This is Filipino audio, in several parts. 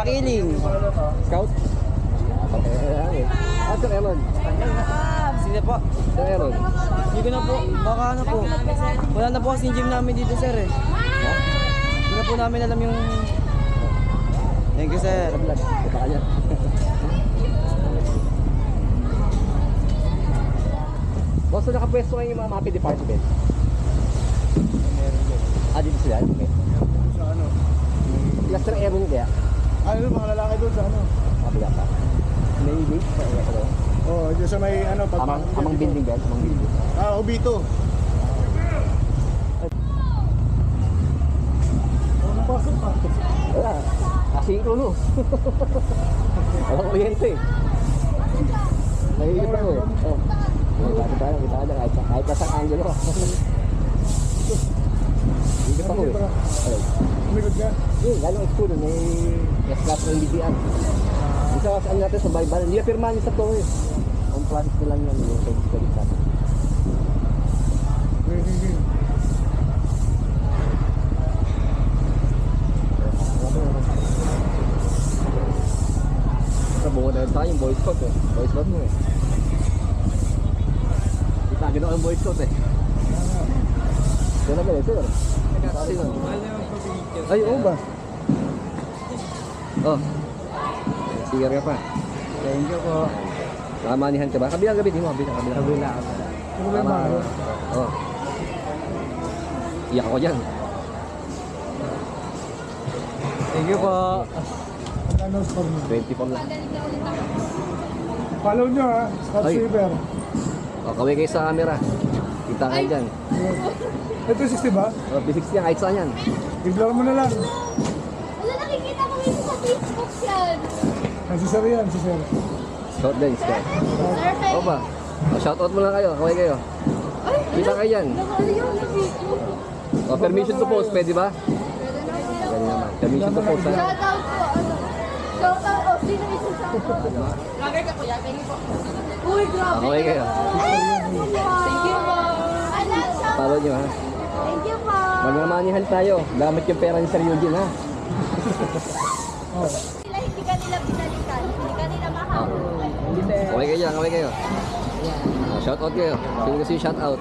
Makiling. Scout? Okay. Sir Elon? Sino po? Sir Elon? Hindi ko na po. Baka ano po. Wala na po kasing gym namin dito, sir eh. Ha? Hindi na po namin alam yung... Thank you, sir. Kita ka niya. Boss, so nakapwesto kayo yung mga MAPI department? Dito sila? Okay. Sa ano? Sila Sir Aaron kaya? Ano mga lalaki doon sa ano? Kabila ka? May base? Oh, dyan sa may ano, Amang building guys? Amang building. Obito. Wala. Kasi yung ulo. Walang kuryente. Nahihilip ako eh. Oh. Kita ka na kahit nasang angulo. Hindi pa ko eh. Umikot ka? Yun, lalong school. May class ng BTR. Isa kasi ano natin sa Bible. Hindi na pirmahan niya sa to eh. Ang process ko lang yan. Yung service ko dito. Bunga na rin tayo yung boy scout eh. Boy scout mo eh. Kita gano'n ang boy scout eh. Kaya na ganun, sir. Kasi nun. Ay, oo ba? Oh. Sigar ka pa. Thank you po. Nakamanihan ka ba? Kabilang gabi, di mo. Kabila. Tama. Oh. Iyak ako dyan. Thank you po. Ano score mo? 24 lang. Follow nyo ha, Scott Ay. Silver. O, kaway kayo sa camera. Kita kayo dyan. Ito 60 ba? O, P60 yan, kahit saan yan. I-blur mo na lang. Wala, nakikita ko dito sa Facebook yan. Si Sir yan, si Sir. Scout din, scout. Perfect. O ba? O, shoutout mo lang kayo, kaway kayo. Kita kayo dyan. Nakali yung na Facebook. O, permission to post, pwede ba? Pwede naman. Permission to post, ha? Shoutout po, ano? Shoutout, oh, sino isa shoutout? Lagay ka po yan, thank you po. Uy, grabe. Kaway kayo. Thank you po. Alam, shoutout. Follow nyo, ha? Thank you po. Magmamanihan tayo. Gamit yung pera ni Sir Eugene, ha? Sila hindi ka nila binalikan, hindi ka nila mahabol. Kaway kayo dyan, kaway kayo. O, shoutout kayo. Sino kasi yung shoutout?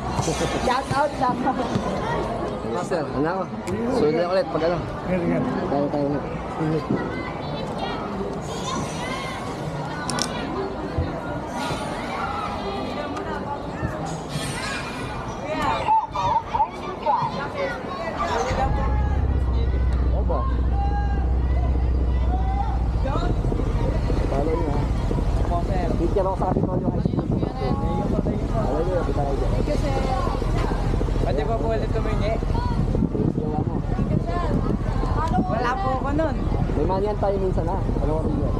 Shoutout lang. Master, ano ako? Sunod na ulit pag ano. Yan. Tayo ulit. Opo. Follow nyo, ha? Picture ako sa Kapitolyo High School. Follow nyo, kita kayo dyan. Pwede ba po ulit tumingi? Picture mo. Wala po ako nun. May manihan tayo minsan, ha? Ano ko rin yan?